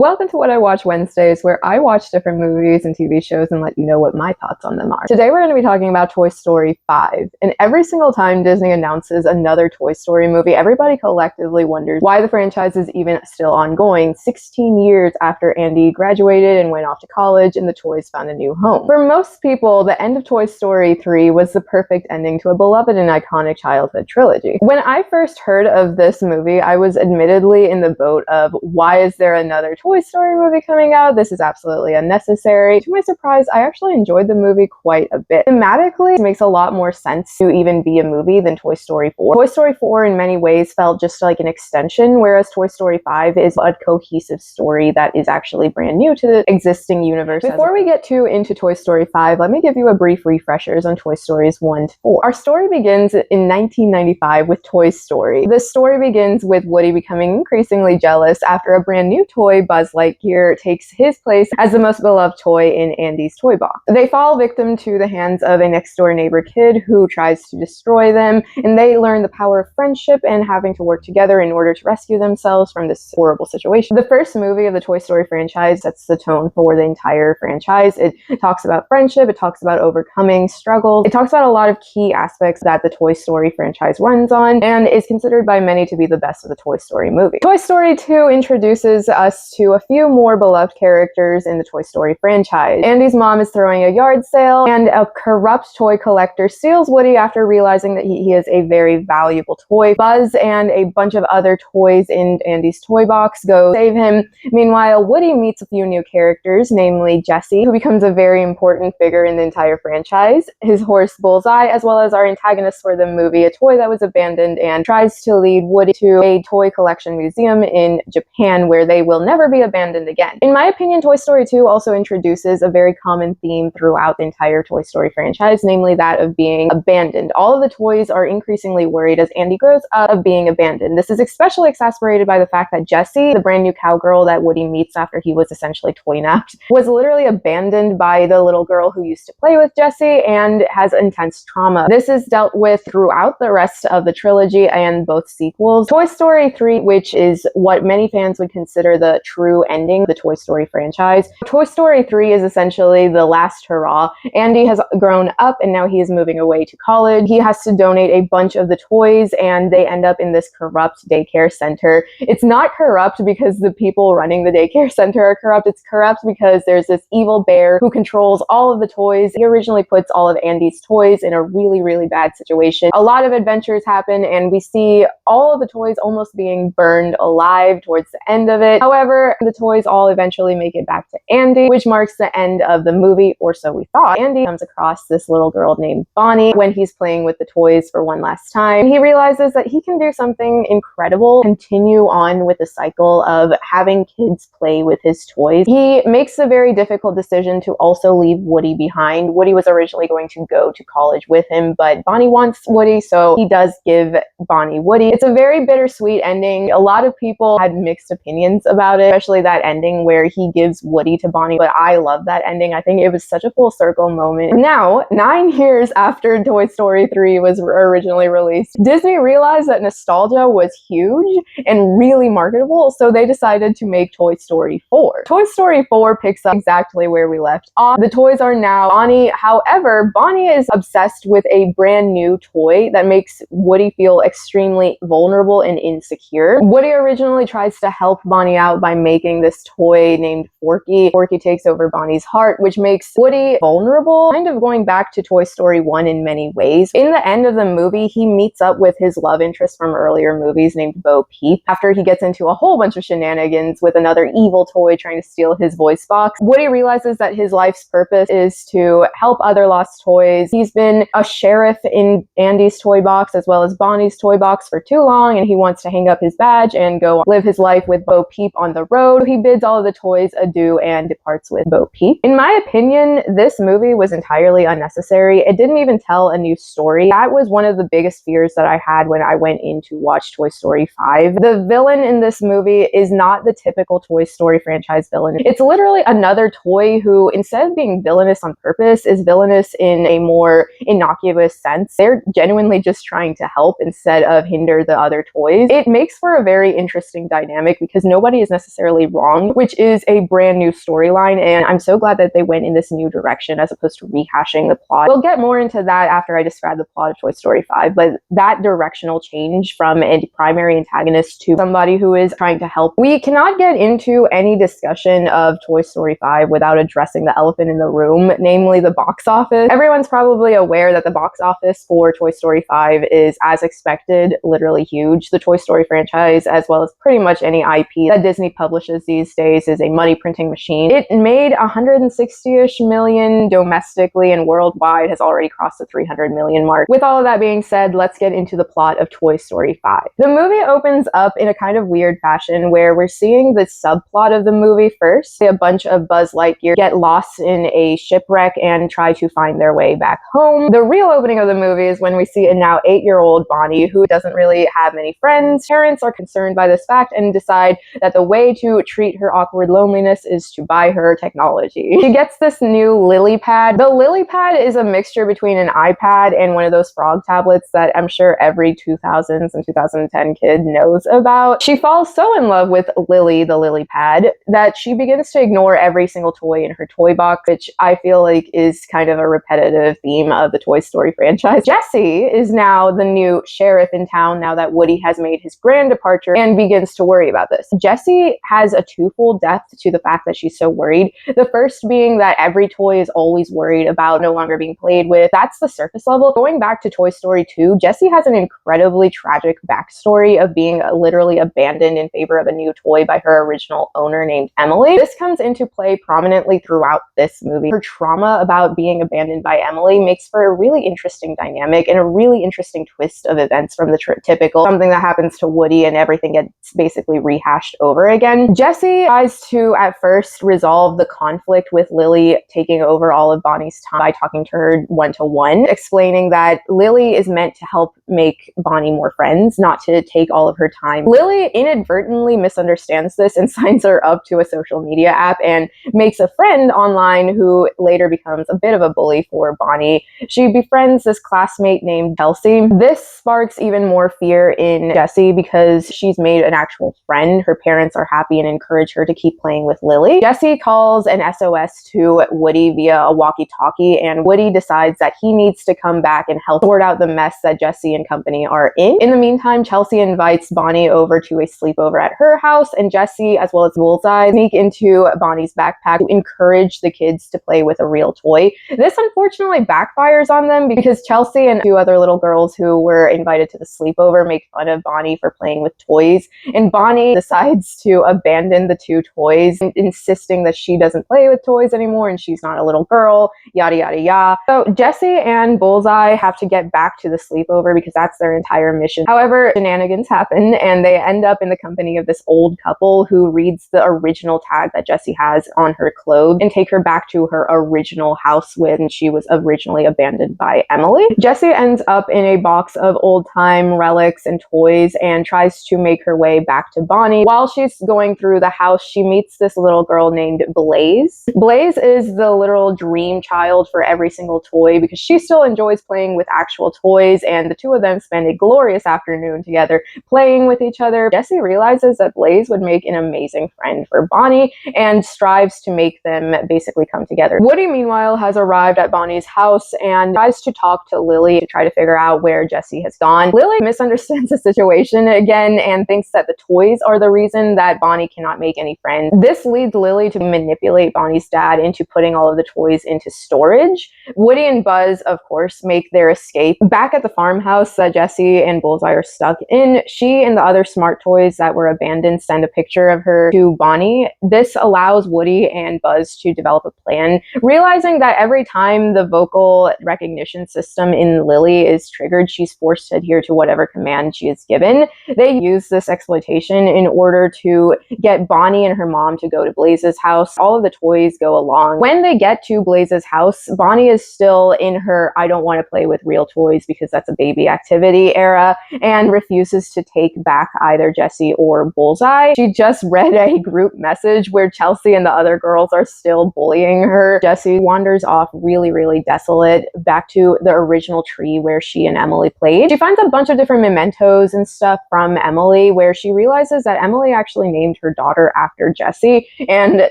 Welcome to What I Watch Wednesdays, where I watch different movies and TV shows and let you know what my thoughts on them are. Today we're going to be talking about Toy Story 5. And every single time Disney announces another Toy Story movie, everybody collectively wonders why the franchise is even still ongoing 16 years after Andy graduated and went off to college and the toys found a new home. For most people, the end of Toy Story 3 was the perfect ending to a beloved and iconic childhood trilogy. When I first heard of this movie, I was admittedly in the boat of, why is there another Toy Story movie coming out? This is absolutely unnecessary. To my surprise, I actually enjoyed the movie quite a bit. Thematically, it makes a lot more sense to even be a movie than Toy Story 4. Toy Story 4 in many ways felt just like an extension, whereas Toy Story 5 is a cohesive story that is actually brand new to the existing universe. Before we get too into Toy Story 5, let me give you a brief refreshers on Toy Stories 1 to 4. Our story begins in 1995 with Toy Story. The story begins with Woody becoming increasingly jealous after a brand new toy, Buzz Lightyear, takes his place as the most beloved toy in Andy's toy box. They fall victim to the hands of a next-door neighbor kid who tries to destroy them, and they learn the power of friendship and having to work together in order to rescue themselves from this horrible situation. The first movie of the Toy Story franchise sets the tone for the entire franchise. It talks about friendship, it talks about overcoming struggles, it talks about a lot of key aspects that the Toy Story franchise runs on, and is considered by many to be the best of the Toy Story movie. Toy Story 2 introduces us to a few more beloved characters in the Toy Story franchise. Andy's mom is throwing a yard sale, and a corrupt toy collector steals Woody after realizing that he is a very valuable toy. Buzz and a bunch of other toys in Andy's toy box go save him. Meanwhile, Woody meets a few new characters, namely Jessie, who becomes a very important figure in the entire franchise, his horse Bullseye, as well as our antagonist for the movie, a toy that was abandoned and tries to lead Woody to a toy collection museum in Japan where they will never be abandoned again. In my opinion, Toy Story 2 also introduces a very common theme throughout the entire Toy Story franchise, namely that of being abandoned. All of the toys are increasingly worried as Andy grows up of being abandoned. This is especially exacerbated by the fact that Jessie, the brand new cowgirl that Woody meets after he was essentially toy-napped, was literally abandoned by the little girl who used to play with Jessie and has intense trauma. This is dealt with throughout the rest of the trilogy and both sequels. Toy Story 3, which is what many fans would consider the true ending of the Toy Story franchise. Toy Story 3 is essentially the last hurrah. Andy has grown up and now he is moving away to college. He has to donate a bunch of the toys and they end up in this corrupt daycare center. It's not corrupt because the people running the daycare center are corrupt. It's corrupt because there's this evil bear who controls all of the toys. He originally puts all of Andy's toys in a really, really bad situation. A lot of adventures happen and we see all of the toys almost being burned alive towards the end of it. However, the toys all eventually make it back to Andy, which marks the end of the movie, or so we thought. Andy comes across this little girl named Bonnie when he's playing with the toys for one last time. He realizes that he can do something incredible, continue on with the cycle of having kids play with his toys. He makes a very difficult decision to also leave Woody behind. Woody was originally going to go to college with him, but Bonnie wants Woody, so he does give Bonnie Woody. It's a very bittersweet ending. A lot of people had mixed opinions about it, especially that ending where he gives Woody to Bonnie, but I love that ending. I think it was such a full circle moment. Now, 9 years after Toy Story 3 was originally released, Disney realized that nostalgia was huge and really marketable, so they decided to make Toy Story 4. Toy Story 4 picks up exactly where we left off. The toys are now Bonnie. However, Bonnie is obsessed with a brand new toy that makes Woody feel extremely vulnerable and insecure. Woody originally tries to help Bonnie out by making this toy named Forky. Forky takes over Bonnie's heart, which makes Woody vulnerable, kind of going back to Toy Story 1 in many ways. In the end of the movie, he meets up with his love interest from earlier movies named Bo Peep after he gets into a whole bunch of shenanigans with another evil toy trying to steal his voice box. Woody realizes that his life's purpose is to help other lost toys. He's been a sheriff in Andy's toy box as well as Bonnie's toy box for too long, and he wants to hang up his badge and go live his life with Bo Peep on the road. He bids all of the toys adieu and departs with Bo Peep. In my opinion, this movie was entirely unnecessary. It didn't even tell a new story. That was one of the biggest fears that I had when I went in to watch Toy Story 5. The villain in this movie is not the typical Toy Story franchise villain. It's literally another toy who, instead of being villainous on purpose, is villainous in a more innocuous sense. They're genuinely just trying to help instead of hinder the other toys. It makes for a very interesting dynamic because nobody is necessarily entirely wrong, which is a brand new storyline, and I'm so glad that they went in this new direction as opposed to rehashing the plot. We'll get more into that after I describe the plot of Toy Story 5, but that directional change from a primary antagonist to somebody who is trying to help. We cannot get into any discussion of Toy Story 5 without addressing the elephant in the room, namely the box office. Everyone's probably aware that the box office for Toy Story 5 is, as expected, literally huge. The Toy Story franchise, as well as pretty much any IP that Disney publishes these days, is a money printing machine. It made 160-ish million domestically, and worldwide has already crossed the 300 million mark. With all of that being said, let's get into the plot of Toy Story 5. The movie opens up in a kind of weird fashion where we're seeing the subplot of the movie first. A bunch of Buzz Lightyear get lost in a shipwreck and try to find their way back home. The real opening of the movie is when we see a now 8-year-old Bonnie who doesn't really have many friends. Parents are concerned by this fact and decide that the way to treat her awkward loneliness is to buy her technology. She gets this new Lily Pad. The Lily Pad is a mixture between an iPad and one of those frog tablets that I'm sure every 2000s and 2010 kid knows about. She falls so in love with Lily, the Lily Pad, that she begins to ignore every single toy in her toy box, which I feel like is kind of a repetitive theme of the Toy Story franchise. Jessie is now the new sheriff in town now that Woody has made his grand departure and begins to worry about this. Jessie has a twofold depth to the fact that she's so worried. The first being that every toy is always worried about no longer being played with. That's the surface level. Going back to Toy Story 2, Jessie has an incredibly tragic backstory of being literally abandoned in favor of a new toy by her original owner named Emily. This comes into play prominently throughout this movie. Her trauma about being abandoned by Emily makes for a really interesting dynamic and a really interesting twist of events from the typical something that happens to Woody and everything gets basically rehashed over again. Jessie tries to at first resolve the conflict with Lily taking over all of Bonnie's time by talking to her one-to-one, explaining that Lily is meant to help make Bonnie more friends, not to take all of her time. Lily inadvertently misunderstands this and signs her up to a social media app and makes a friend online who later becomes a bit of a bully for Bonnie. She befriends this classmate named Chelsea. This sparks even more fear in Jessie because she's made an actual friend. Her parents are happy and encourage her to keep playing with Lily. Jessie calls an SOS to Woody via a walkie-talkie, and Woody decides that he needs to come back and help sort out the mess that Jessie and company are in. In the meantime, Chelsea invites Bonnie over to a sleepover at her house, and Jessie, as well as Bullseye, sneak into Bonnie's backpack to encourage the kids to play with a real toy. This unfortunately backfires on them because Chelsea and 2 other little girls who were invited to the sleepover make fun of Bonnie for playing with toys, and Bonnie decides to abandon the 2 toys, insisting that she doesn't play with toys anymore and she's not a little girl, yada yada yada. So Jessie and Bullseye have to get back to the sleepover because that's their entire mission. However, shenanigans happen and they end up in the company of this old couple who reads the original tag that Jessie has on her clothes and take her back to her original house when she was originally abandoned by Emily. Jessie ends up in a box of old-time relics and toys and tries to make her way back to Bonnie. While she's going through the house, she meets this little girl named Blaze. Blaze is the literal dream child for every single toy because she still enjoys playing with actual toys, and the 2 of them spend a glorious afternoon together playing with each other. Jessie realizes that Blaze would make an amazing friend for Bonnie and strives to make them basically come together. Woody, meanwhile, has arrived at Bonnie's house and tries to talk to Lily to try to figure out where Jessie has gone. Lily misunderstands the situation again and thinks that the toys are the reason that Bonnie cannot make any friends. This leads Lily to manipulate Bonnie's dad into putting all of the toys into storage. Woody and Buzz, of course, make their escape. Back at the farmhouse that Jessie and Bullseye are stuck in, she and the other smart toys that were abandoned send a picture of her to Bonnie. This allows Woody and Buzz to develop a plan, realizing that every time the vocal recognition system in Lily is triggered, she's forced to adhere to whatever command she is given. They use this exploitation in order to get Bonnie and her mom to go to Blaze's house. All of the toys go along. When they get to Blaze's house, Bonnie is still in her I don't want to play with real toys because that's a baby Activity era and refuses to take back either Jessie or Bullseye. She just read a group message where Chelsea and the other girls are still bullying her. Jessie wanders off really, really desolate back to the original tree where she and Emily played. She finds a bunch of different mementos and stuff from Emily where she realizes that Emily actually named her daughter after Jessie, and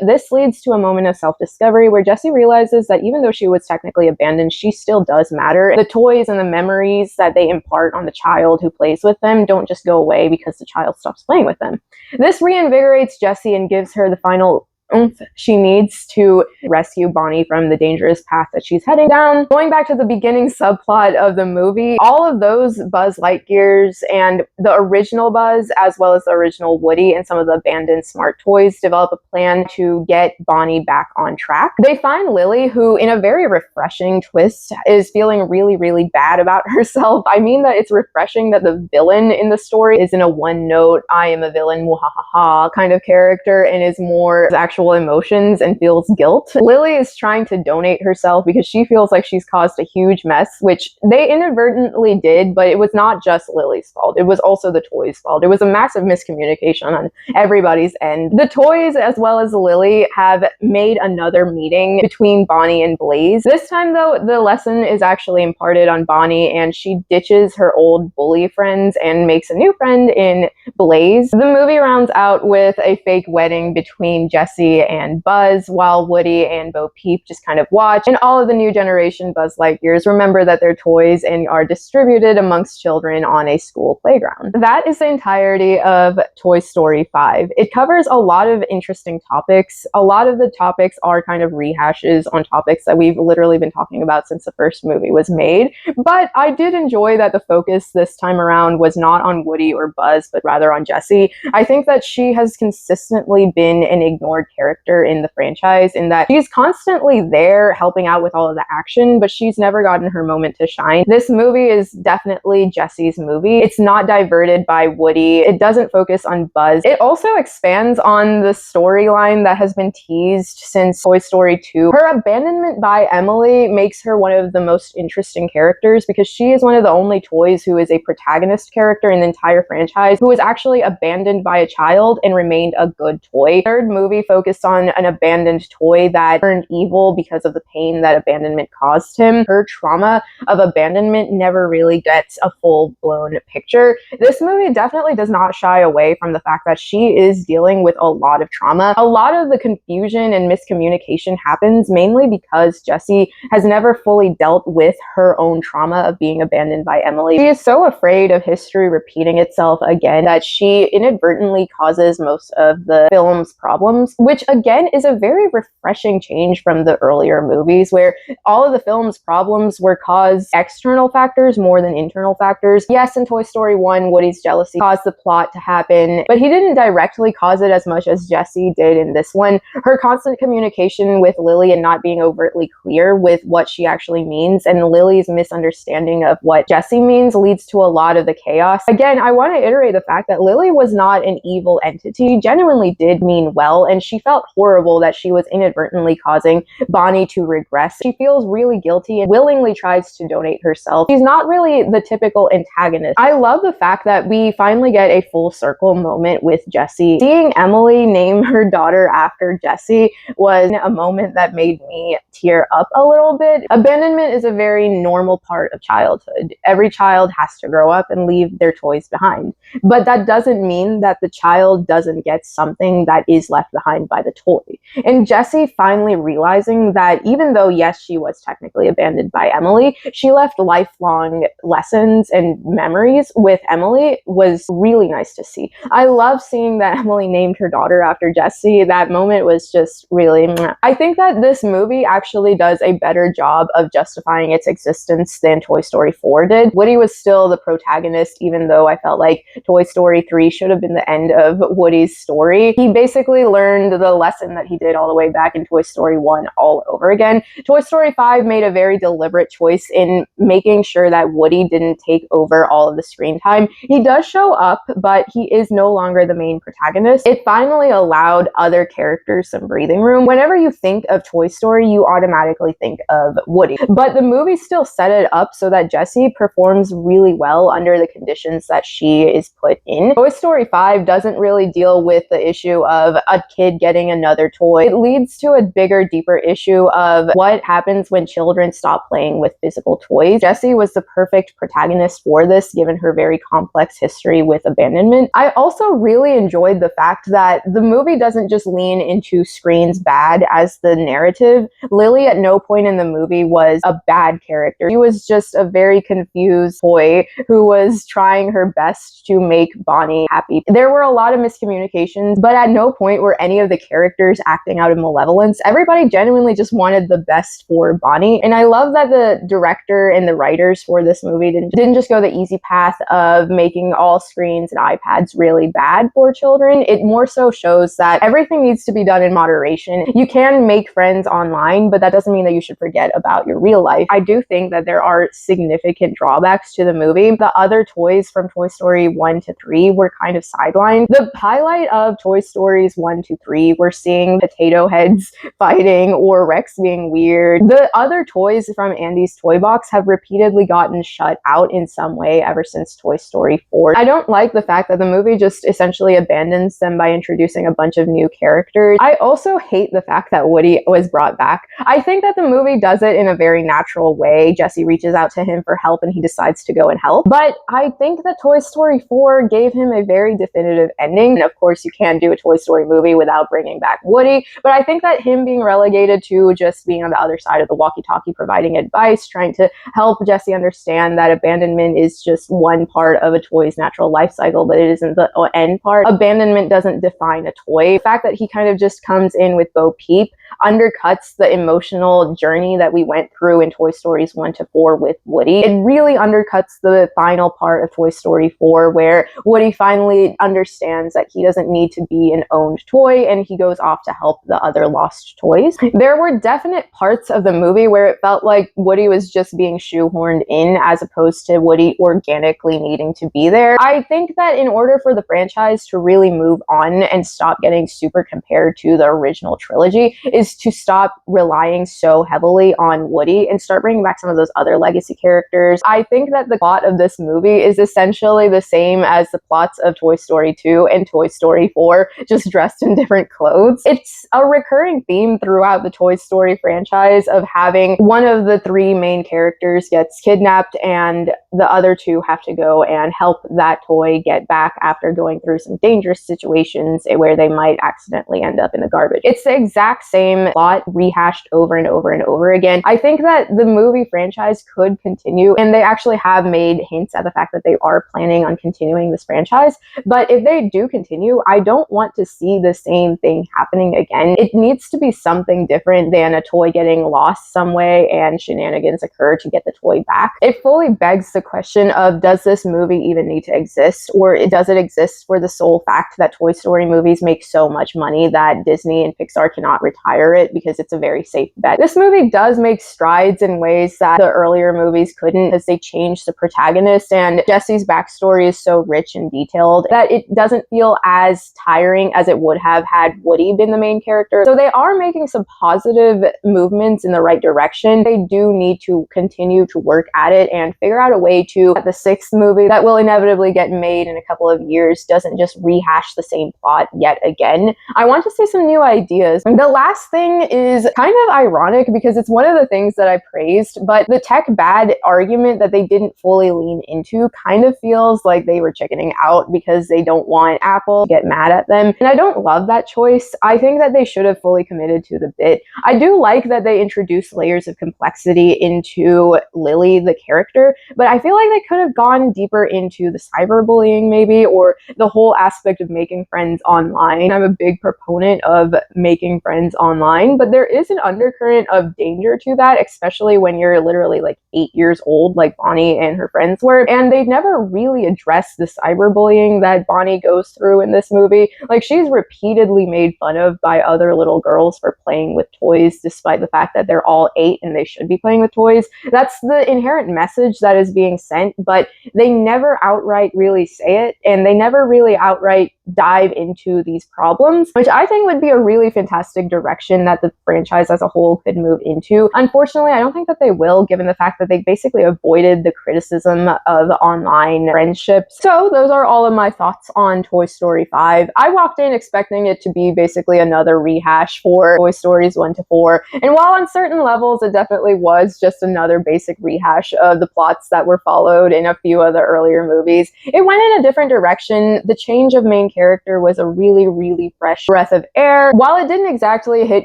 this leads to a moment of self-discovery where Jessie realizes that even though she was technically abandoned, she still does matter. The toys and the memories that they impart on the child who plays with them don't just go away because the child stops playing with them. This reinvigorates Jessie and gives her the final oomph she needs to rescue Bonnie from the dangerous path that she's heading down. Going back to the beginning subplot of the movie, all of those Buzz Lightyears and the original Buzz, as well as the original Woody and some of the abandoned smart toys, develop a plan to get Bonnie back on track. They find Lily, who in a very refreshing twist is feeling really, really bad about herself. I mean that it's refreshing that the villain in the story isn't a one-note, I am a villain, wahahaha kind of character, and is more actual emotions and feels guilt. Lily is trying to donate herself because she feels like she's caused a huge mess, which they inadvertently did, but it was not just Lily's fault. It was also the toys' fault. It was a massive miscommunication on everybody's end. The toys, as well as Lily, have made another meeting between Bonnie and Blaze. This time, though, the lesson is actually imparted on Bonnie, and she ditches her old bully friends and makes a new friend in Blaze. The movie rounds out with a fake wedding between Jessie and Buzz, while Woody and Bo Peep just kind of watch, and all of the new generation Buzz Lightyears remember that they're toys and are distributed amongst children on a school playground. That is the entirety of Toy Story 5. It covers a lot of interesting topics. A lot of the topics are kind of rehashes on topics that we've literally been talking about since the first movie was made, but I did enjoy that the focus this time around was not on Woody or Buzz, but rather on Jessie. I think that she has consistently been an ignored character in the franchise in that she's constantly there helping out with all of the action, but she's never gotten her moment to shine. This movie is definitely Jessie's movie. It's not diverted by Woody. It doesn't focus on Buzz. It also expands on the storyline that has been teased since Toy Story 2. Her abandonment by Emily makes her one of the most interesting characters because she is one of the only toys who is a protagonist character in the entire franchise who was actually abandoned by a child and remained a good toy. The third movie focused on an abandoned toy that turned evil because of the pain that abandonment caused him. Her trauma of abandonment never really gets a full-blown picture. This movie definitely does not shy away from the fact that she is dealing with a lot of trauma. A lot of the confusion and miscommunication happens mainly because Jessie has never fully dealt with her own trauma of being abandoned by Emily. She is so afraid of history repeating itself again that she inadvertently causes most of the film's problems, which again is a very refreshing change from the earlier movies where all of the film's problems were caused external factors more than internal factors. Yes, in Toy Story 1, Woody's jealousy caused the plot to happen, but he didn't directly cause it as much as Jessie did in this one. Her constant communication with Lily and not being overtly clear with what she actually means, and Lily's misunderstanding of what Jessie means leads to a lot of the chaos. Again, I want to iterate the fact that Lily was not an evil entity, genuinely did mean well, and she felt horrible that she was inadvertently causing Bonnie to regress. She feels really guilty and willingly tries to donate herself. She's not really the typical antagonist. I love the fact that we finally get a full circle moment with Jessie. Seeing Emily name her daughter after Jessie was a moment that made me tear up a little bit. Abandonment is a very normal part of childhood. Every child has to grow up and leave their toys behind. But that doesn't mean that the child doesn't get something that is left behind by the toy. And Jessie finally realizing that even though, yes, she was technically abandoned by Emily, she left lifelong lessons and memories with Emily was really nice to see. I love seeing that Emily named her daughter after Jessie. That moment was just really mwah. I think that this movie actually does a better job of justifying its existence than Toy Story 4 did. Woody was still the protagonist, even though I felt like Toy Story 3 should have been the end of Woody's story. He basically learned the lesson that he did all the way back in Toy Story 1 all over again. Toy Story 5 made a very deliberate choice in making sure that Woody didn't take over all of the screen time. He does show up, but he is no longer the main protagonist. It finally allowed other characters some breathing room. Whenever you think of Toy Story, you automatically think of Woody. But the movie still set it up so that Jessie performs really well under the conditions that she is put in. Toy Story 5 doesn't really deal with the issue of a kid getting another toy. It leads to a bigger, deeper issue of what happens when children stop playing with physical toys. Jessie was the perfect protagonist for this, given her very complex history with abandonment. I also really enjoyed the fact that the movie doesn't just lean into screens bad as the narrative. Lily at no point in the movie was a bad character. She was just a very confused toy who was trying her best to make Bonnie happy. There were a lot of miscommunications, but at no point were any of the characters acting out of malevolence. Everybody genuinely just wanted the best for Bonnie. And I love that the director and the writers for this movie didn't just go the easy path of making all screens and iPads really bad for children. It more so shows that everything needs to be done in moderation. You can make friends online, but that doesn't mean that you should forget about your real life. I do think that there are significant drawbacks to the movie. The other toys from Toy Story 1 to 3 were kind of sidelined. The highlight of Toy Stories 1 to 3 were seeing Potato Heads fighting or Rex being weird. The other toys from Andy's Toy Box have repeatedly gotten shut out in some way ever since Toy Story 4. I don't like the fact that the movie just essentially abandons them by introducing a bunch of new characters. I also hate the fact that Woody was brought back. I think that the movie does it in a very natural way. Jessie reaches out to him for help and he decides to go and help. But I think that Toy Story 4 gave him a very definitive ending. And of course, you can do a Toy Story movie without bringing back Woody. But I think that him being relegated to just being on the other side of the walkie-talkie, providing advice, trying to help Jessie understand that abandonment is just one part of a toy's natural life cycle, but it isn't the end part. Abandonment doesn't define a toy. The fact that he kind of just comes in with Bo Peep undercuts the emotional journey that we went through in Toy Stories 1 to 4 with Woody. It really undercuts the final part of Toy Story 4 where Woody finally understands that he doesn't need to be an owned toy and he goes off to help the other lost toys. There were definite parts of the movie where it felt like Woody was just being shoehorned in as opposed to Woody organically needing to be there. I think that in order for the franchise to really move on and stop getting super compared to the original trilogy is to stop relying so heavily on Woody and start bringing back some of those other legacy characters. I think that the plot of this movie is essentially the same as the plots of Toy Story 2 and Toy Story 4, just dressed in different clothes. It's a recurring theme throughout the Toy Story franchise of having one of the three main characters gets kidnapped and the other two have to go and help that toy get back after going through some dangerous situations where they might accidentally end up in the garbage. It's the exact same plot rehashed over and over and over again. I think that the movie franchise could continue, and they actually have made hints at the fact that they are planning on continuing this franchise. But if they do continue, I don't want to see the same thing happening again. It needs to be something different than a toy getting lost some way and shenanigans occur to get the toy back. It fully begs the question of, does this movie even need to exist, or does it exist for the sole fact that Toy Story movies make so much money that Disney and Pixar cannot retire it because it's a very safe bet? This movie does make strides in ways that the earlier movies couldn't, as they changed the protagonist, and Jessie's backstory is so rich and detailed that it doesn't feel as tiring as it would have had Woody been the main character. So they are making some positive movements in the right direction. They do need to continue to work at it and figure out a way to, the sixth movie that will inevitably get made in a couple of years, doesn't just rehash the same plot yet again. I want to see some new ideas. The last thing is kind of ironic because it's one of the things that I praised, but the tech bad argument that they didn't fully lean into kind of feels like they were chickening out because they don't want Apple to get mad at them. And I don't love that choice. I think that they should have fully committed to the bit. I do like that they introduced layers of complexity into Lily, the character, but I feel like they could have gone deeper into the cyberbullying maybe, or the whole aspect of making friends online. I'm a big proponent of making friends online online, but there is an undercurrent of danger to that, especially when you're literally like 8 years old, like Bonnie and her friends were. And they never really addressed the cyberbullying that Bonnie goes through in this movie. Like, she's repeatedly made fun of by other little girls for playing with toys, despite the fact that they're all 8 and they should be playing with toys. That's the inherent message that is being sent, but they never outright really say it, and they never really outright dive into these problems, which I think would be a really fantastic direction that the franchise as a whole could move into. Unfortunately, I don't think that they will, given the fact that they basically avoided the criticism of online friendships. So those are all of my thoughts on Toy Story 5. I walked in expecting it to be basically another rehash for Toy Stories 1 to 4, and while on certain levels it definitely was just another basic rehash of the plots that were followed in a few of the earlier movies, it went in a different direction. The change of main character was a really, really fresh breath of air. While it didn't exactly hit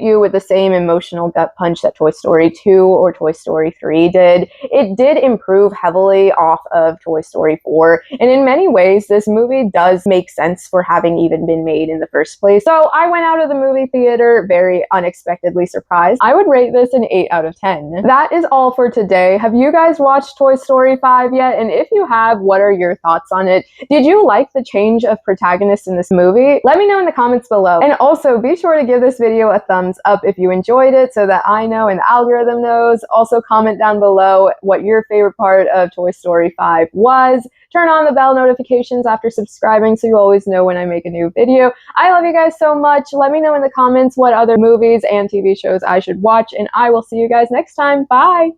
you with the same emotional gut punch that Toy Story 2 or Toy Story 3 did, it did improve heavily off of Toy Story 4, and in many ways this movie does make sense for having even been made in the first place. So I went out of the movie theater very unexpectedly surprised. I would rate this an 8 out of 10. That is all for today. Have you guys watched Toy Story 5 yet? And if you have, what are your thoughts on it? Did you like the change of protagonist in this movie? Let me know in the comments below. And also be sure to give this video a thumbs up if you enjoyed it so that I know and the algorithm knows. Also comment down below what your favorite part of Toy Story 5 was. Turn on the bell notifications after subscribing so you always know when I make a new video. I love you guys so much. Let me know in the comments what other movies and TV shows I should watch, and I will see you guys next time. Bye!